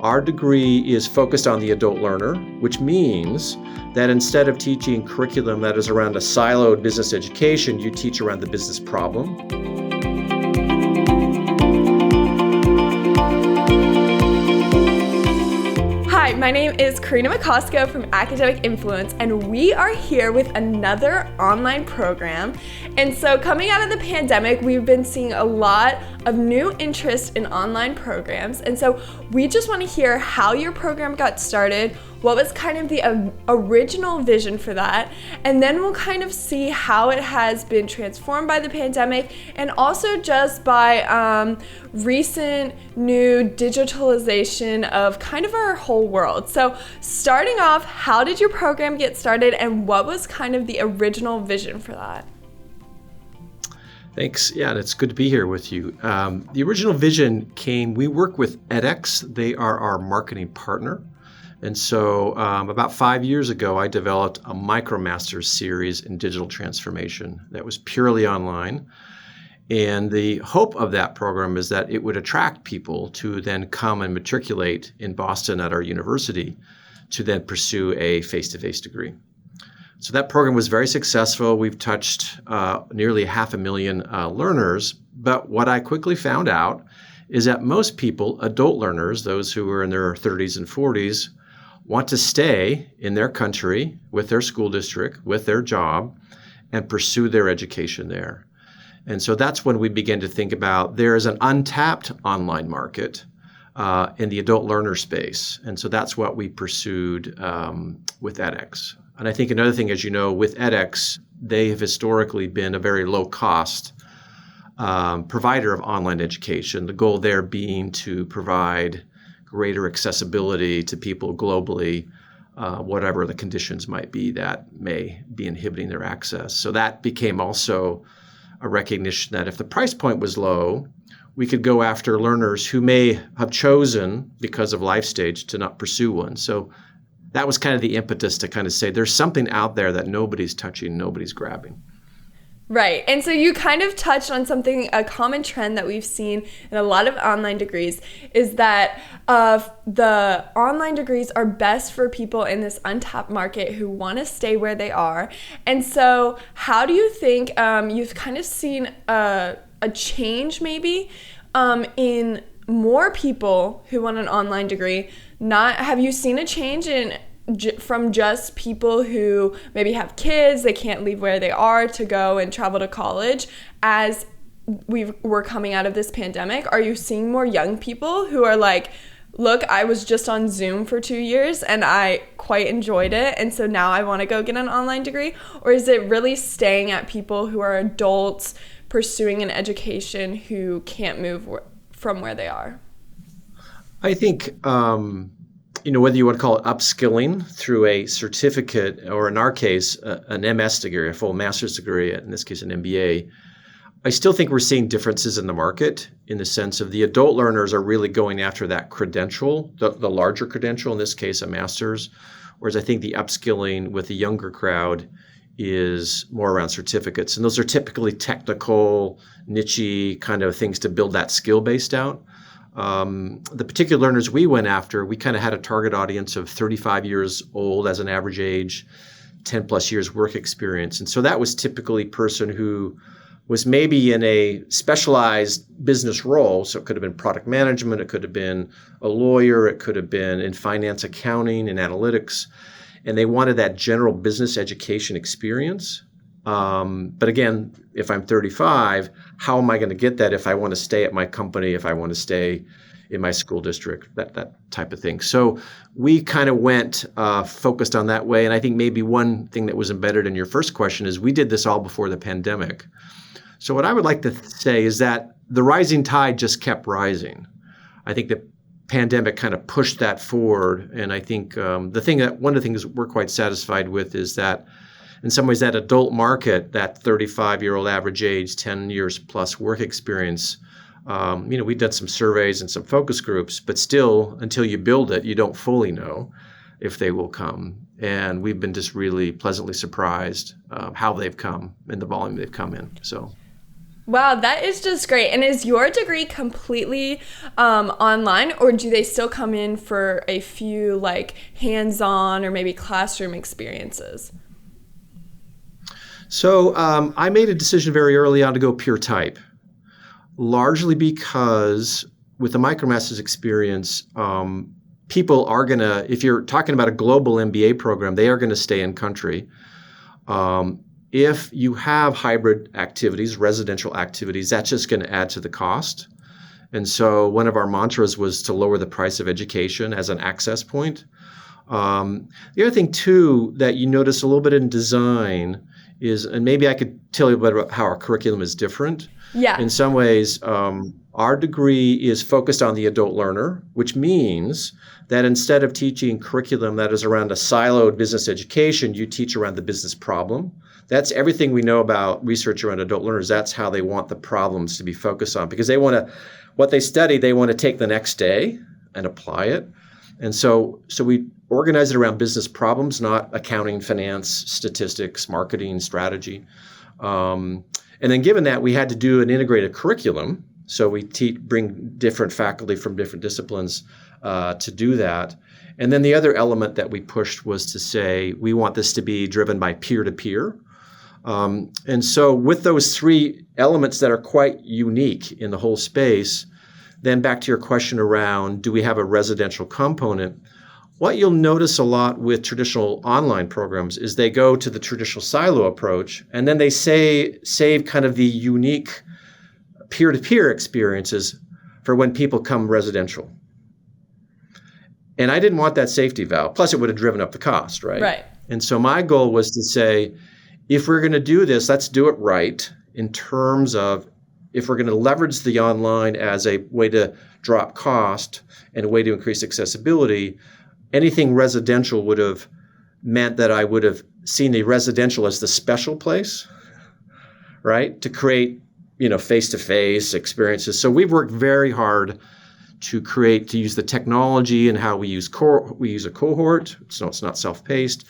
Our degree is focused on the adult learner, which means that instead of teaching curriculum that is around a siloed business education, you teach around the business problem. Hi, my name is Karina McCosco from Academic Influence, and we are here with another online program. And so coming out of the pandemic, we've been seeing a lot of new interest in online programs. And so we just want to hear how your program got started, what was kind of the original vision for that, and then we'll kind of see how it has been transformed by the pandemic and also just by recent new digitalization of kind of our whole world. So starting off, how did your program get started and what was kind of the original vision for that? Thanks. Yeah, it's good to be here with you. The original vision we work with edX. They are our marketing partner. And so about 5 years ago, I developed a MicroMasters series in digital transformation that was purely online. And the hope of that program is that it would attract people to then come and matriculate in Boston at our university to then pursue a face-to-face degree. So that program was very successful. We've touched nearly 500,000 learners. But what I quickly found out is that most people, adult learners, those who are in their 30s and 40s, want to stay in their country with their school district, with their job, and pursue their education there. And so that's when we began to think about there is an untapped online market in the adult learner space. And so that's what we pursued with edX. And I think another thing, as you know, with edX, they have historically been a very low-cost provider of online education, the goal there being to provide greater accessibility to people globally, whatever the conditions might be that may be inhibiting their access. So that became also a recognition that if the price point was low, we could go after learners who may have chosen, because of life stage, to not pursue one. So that was kind of the impetus to kind of say there's something out there that nobody's touching, nobody's grabbing. Right. And so you kind of touched on something, a common trend that we've seen in a lot of online degrees is that the online degrees are best for people in this untapped market who want to stay where they are. And so how do you think you've kind of seen a change maybe in more people who want an online degree? Have you seen a change from just people who maybe have kids, they can't leave where they are to go and travel to college as we're coming out of this pandemic? Are you seeing more young people who are like, look, I was just on Zoom for 2 years and I quite enjoyed it, and so now I want to go get an online degree? Or is it really staying at people who are adults pursuing an education who can't move from where they are? I think whether you want to call it upskilling through a certificate, or in our case, an MS degree, a full master's degree, in this case, an MBA, I still think we're seeing differences in the market in the sense of the adult learners are really going after that credential, the larger credential, in this case, a master's, whereas I think the upskilling with the younger crowd is more around certificates. And those are typically technical, niche-y kind of things to build that skill based out. The particular learners we went after, we kind of had a target audience of 35 years old as an average age, 10 plus years work experience. And so that was typically a person who was maybe in a specialized business role. So it could have been product management, it could have been a lawyer, it could have been in finance, accounting, and analytics. And they wanted that general business education experience. But again, if I'm 35, how am I going to get that if I want to stay at my company, if I want to stay in my school district, that type of thing. So we kind of went focused on that way. And I think maybe one thing that was embedded in your first question is we did this all before the pandemic. So what I would like to say is that the rising tide just kept rising. I think the pandemic kind of pushed that forward. And I think one of the things we're quite satisfied with is that in some ways that adult market, that 35-year-old average age, 10 years plus work experience, we did some surveys and some focus groups, but still, until you build it, you don't fully know if they will come. And we've been just really pleasantly surprised how they've come and the volume they've come in. So, Wow, that is just great. And is your degree completely online, or do they still come in for a few like hands-on or maybe classroom experiences? So I made a decision very early on to go pure type, largely because with the MicroMasters experience, people are going to, if you're talking about a global MBA program, they are going to stay in country. If you have hybrid activities, residential activities, that's just going to add to the cost. And so one of our mantras was to lower the price of education as an access point. The other thing, too, that you notice a little bit in design is, and maybe I could tell you a bit about how our curriculum is different. Yeah. In some ways, our degree is focused on the adult learner, which means that instead of teaching curriculum that is around a siloed business education, you teach around the business problem. That's everything we know about research around adult learners. That's how they want the problems to be focused on, because they want to, what they study, they want to take the next day and apply it. And so we organize it around business problems, not accounting, finance, statistics, marketing, strategy. And then given that, we had to do an integrated curriculum. So we bring different faculty from different disciplines to do that. And then the other element that we pushed was to say, we want this to be driven by peer-to-peer. And so with those three elements that are quite unique in the whole space, then back to your question around, do we have a residential component? What you'll notice a lot with traditional online programs is they go to the traditional silo approach, and then they save kind of the unique peer-to-peer experiences for when people come residential. And I didn't want that safety valve. Plus, it would have driven up the cost, right? Right. And so my goal was to say, if we're going to do this, let's do it right in terms of, if we're going to leverage the online as a way to drop cost and a way to increase accessibility, anything residential would have meant that I would have seen the residential as the special place, right? To create, face-to-face experiences. So we've worked very hard to use the technology and how we use a cohort. So it's not self-paced.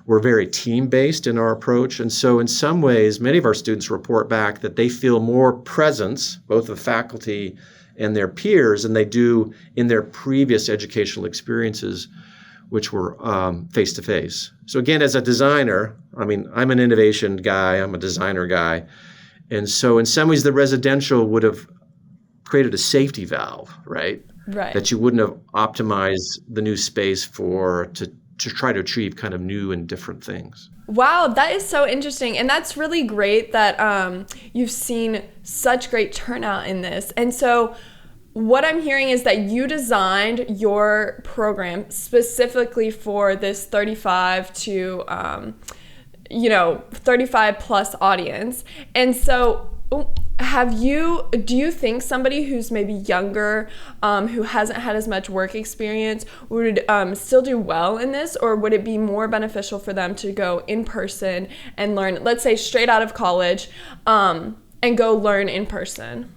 We're very team-based in our approach. And so in some ways, many of our students report back that they feel more presence, both of faculty and their peers, than they do in their previous educational experiences, which were face-to-face. So again, as a designer, I'm an innovation guy, I'm a designer guy. And so in some ways, the residential would have created a safety valve, right? Right. That you wouldn't have optimized the new space to try to achieve kind of new and different things. Wow, that is so interesting. And that's really great that you've seen such great turnout in this. And so what I'm hearing is that you designed your program specifically for this 35 to 35 plus audience. And so do you think somebody who's maybe younger, who hasn't had as much work experience would still do well in this, or would it be more beneficial for them to go in person and learn, let's say straight out of college, and go learn in person?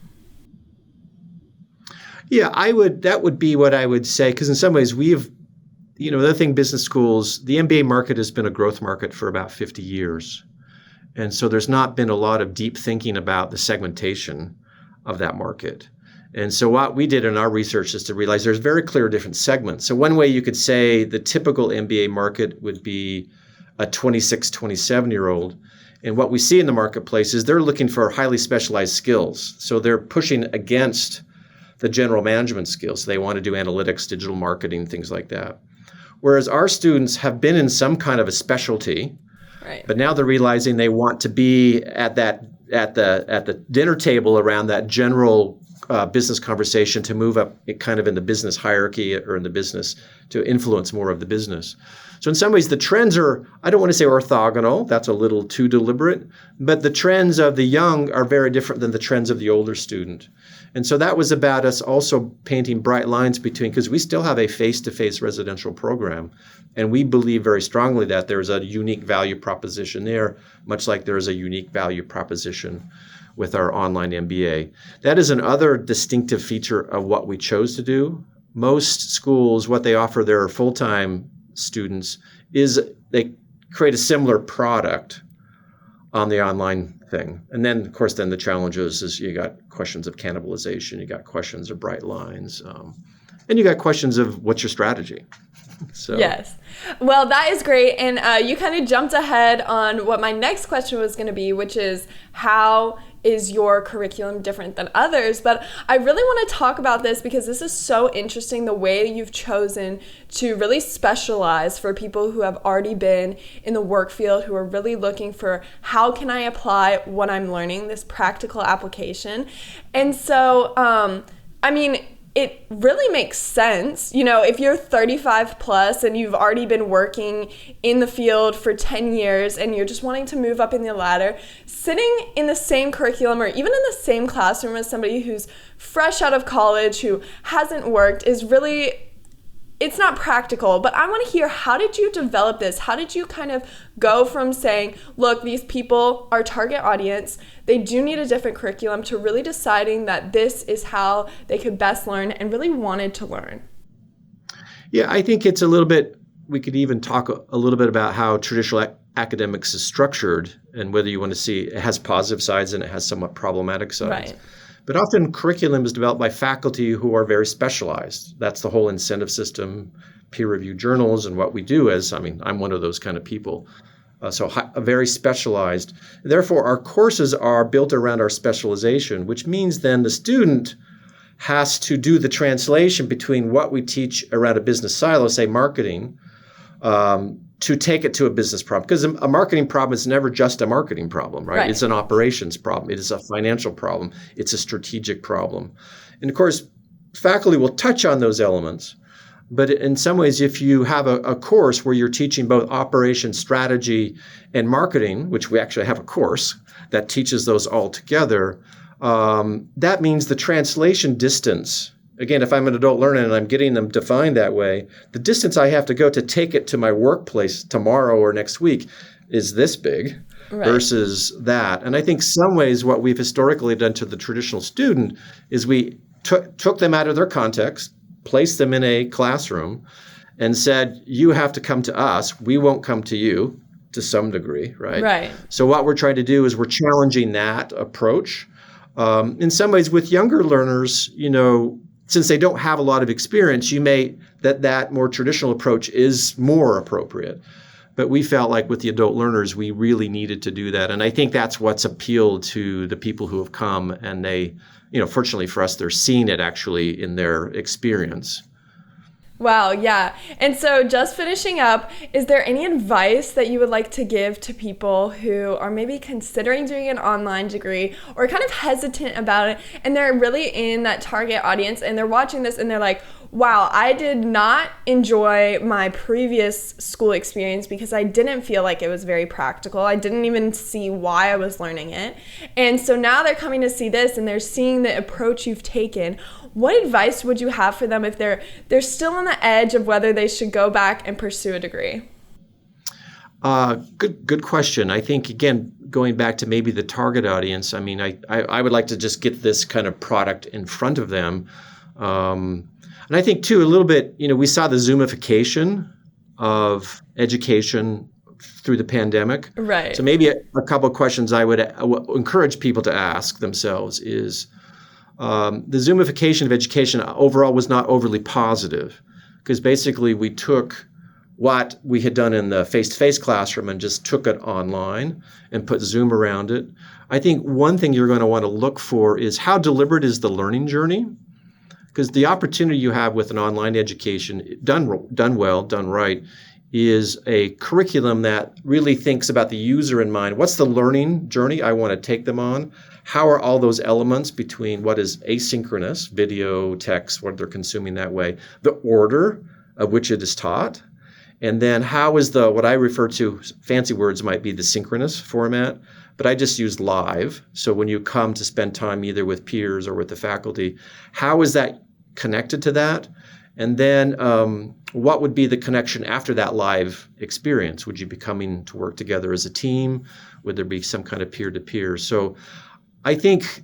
Yeah, that would be what I would say, because in some ways the other thing, business schools, the MBA market has been a growth market for about 50 years. And so there's not been a lot of deep thinking about the segmentation of that market. And so what we did in our research is to realize there's very clear different segments. So one way you could say the typical MBA market would be a 26, 27-year-old. And what we see in the marketplace is they're looking for highly specialized skills. So they're pushing against the general management skills. They want to do analytics, digital marketing, things like that. Whereas our students have been in some kind of a specialty, right, but now they're realizing they want to be at the dinner table around that general business conversation to move up kind of in the business hierarchy or in the business to influence more of the business. So in some ways, the trends are, I don't want to say orthogonal, that's a little too deliberate, but the trends of the young are very different than the trends of the older student. And so that was about us also painting bright lines between, because we still have a face-to-face residential program, and we believe very strongly that there's a unique value proposition there, much like there is a unique value proposition with our online MBA. That is another distinctive feature of what we chose to do. Most schools, what they offer their full-time students is they create a similar product, on the online thing. And then, of course, then the challenges is you got questions of cannibalization, you got questions of bright lines, and you got questions of what's your strategy. So. Yes. Well, that is great. And you kind of jumped ahead on what my next question was going to be, which is how is your curriculum different than others? But I really want to talk about this because this is so interesting, the way you've chosen to really specialize for people who have already been in the work field, who are really looking for how can I apply what I'm learning, this practical application. And so, I mean, it really makes sense. You know, if you're 35 plus and you've already been working in the field for 10 years and you're just wanting to move up in the ladder, sitting in the same curriculum or even in the same classroom as somebody who's fresh out of college, who hasn't worked, is really, it's not practical. But I want to hear, how did you develop this? How did you kind of go from saying, look, these people are target audience, they do need a different curriculum, to really deciding that this is how they could best learn and really wanted to learn? Yeah, I think it's a little bit, we could even talk a little bit about how traditional academics is structured and whether you want to see it has positive sides and it has somewhat problematic sides. Right. But often curriculum is developed by faculty who are very specialized. That's the whole incentive system, peer-reviewed journals, and what we do is, I mean, I'm one of those kind of people. So very specialized. Therefore, our courses are built around our specialization, which means then the student has to do the translation between what we teach around a business silo, say marketing, to take it to a business problem. Because a marketing problem is never just a marketing problem, right? It's an operations problem. It is a financial problem. It's a strategic problem. And of course, faculty will touch on those elements. But in some ways, if you have a course where you're teaching both operations, strategy, and marketing, which we actually have a course that teaches those all together, that means the translation distance. Again, if I'm an adult learner and I'm getting them defined that way, the distance I have to go to take it to my workplace tomorrow or next week is this big versus that. And I think some ways what we've historically done to the traditional student is we took them out of their context, placed them in a classroom, and said, you have to come to us. We won't come to you to some degree, right? Right. So what we're trying to do is we're challenging that approach. In some ways with younger learners, you know, since they don't have a lot of experience, you may, that more traditional approach is more appropriate. But we felt like with the adult learners, we really needed to do that. And I think that's what's appealed to the people who have come, and they, you know, fortunately for us, they're seeing it actually in their experience. Wow, yeah. And so just finishing up, is there any advice that you would like to give to people who are maybe considering doing an online degree or kind of hesitant about it, and they're really in that target audience and they're watching this and they're like, wow, I did not enjoy my previous school experience because I didn't feel like it was very practical. I didn't even see why I was learning it. And so now they're coming to see this and they're seeing the approach you've taken. What advice would you have for them if they're still on the edge of whether they should go back and pursue a degree? Good question. I think, again, going back to maybe the target audience, I mean, I would like to just get this kind of product in front of them. And I think, too, a little bit, you know, we saw the Zoomification of education through the pandemic. Right. So maybe a couple of questions I would encourage people to ask themselves is, the Zoomification of education overall was not overly positive, because basically we took what we had done in the face-to-face classroom and just took it online and put Zoom around it. I think one thing you're going to want to look for is how deliberate is the learning journey, because the opportunity you have with an online education, done well, done right, is a curriculum that really thinks about the user in mind. What's the learning journey I want to take them on? How are all those elements between what is asynchronous, video, text, what they're consuming that way, the order of which it is taught, and then how is what I refer to, fancy words might be the synchronous format, but I just use live. So when you come to spend time either with peers or with the faculty, how is that connected to that? And then what would be the connection after that live experience? Would you be coming to work together as a team? Would there be some kind of peer-to-peer? So I think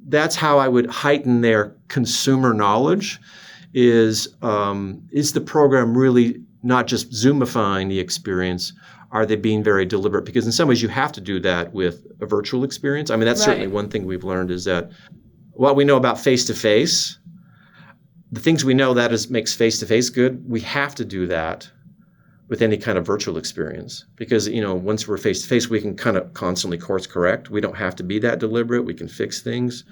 that's how I would heighten their consumer knowledge is the program really not just Zoomifying the experience? Are they being very deliberate? Because in some ways you have to do that with a virtual experience. I mean, that's certainly one thing we've learned is that what we know about face-to-face, the things we know that makes face-to-face good, we have to do that with any kind of virtual experience. Because, once we're face-to-face, we can kind of constantly course correct. We don't have to be that deliberate. We can fix things.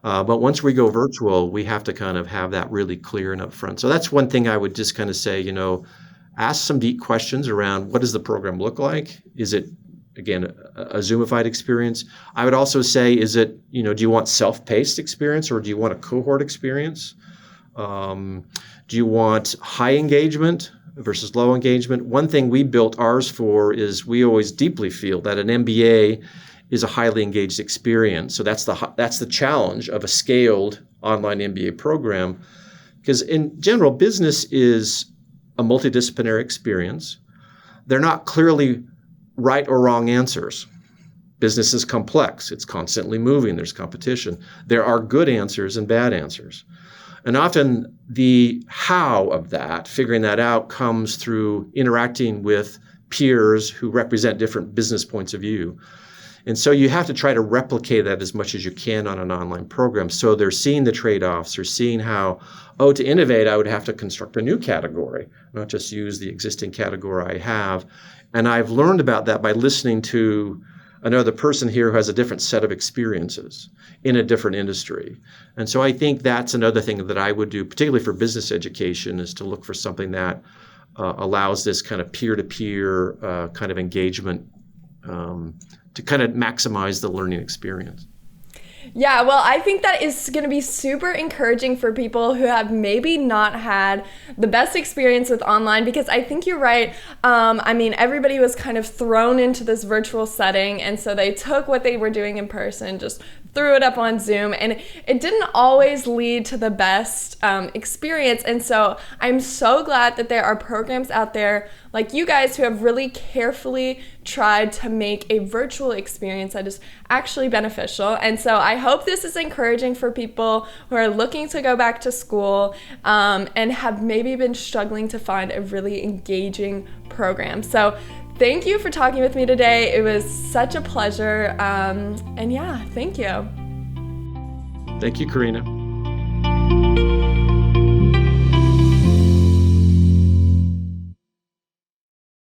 But once we go virtual, we have to kind of have that really clear and upfront. So that's one thing I would just kind of say, ask some deep questions around what does the program look like? Is it, again, a Zoomified experience? I would also say, is it, do you want self-paced experience or do you want a cohort experience? Do you want high engagement versus low engagement? One thing we built ours for is we always deeply feel that an MBA is a highly engaged experience. So that's the challenge of a scaled online MBA program, because in general, business is a multidisciplinary experience. They're not clearly right or wrong answers. Business is complex. It's constantly moving. There's competition. There are good answers and bad answers. And often the how of that, figuring that out, comes through interacting with peers who represent different business points of view. And so you have to try to replicate that as much as you can on an online program. So they're seeing the trade-offs. They're seeing how, to innovate, I would have to construct a new category, not just use the existing category I have. And I've learned about that by listening to another person here who has a different set of experiences in a different industry. And so I think that's another thing that I would do, particularly for business education, is to look for something that allows this kind of peer-to-peer kind of engagement to kind of maximize the learning experience. Yeah, well, I think that is going to be super encouraging for people who have maybe not had the best experience with online, because I think you're right. Everybody was kind of thrown into this virtual setting, and so they took what they were doing in person, just threw it up on Zoom, and it didn't always lead to the best experience. And so I'm so glad that there are programs out there like you guys who have really carefully tried to make a virtual experience that is actually beneficial. And so I hope this is encouraging for people who are looking to go back to school and have maybe been struggling to find a really engaging program. So thank you for talking with me today. It was such a pleasure. Thank you. Thank you, Karina.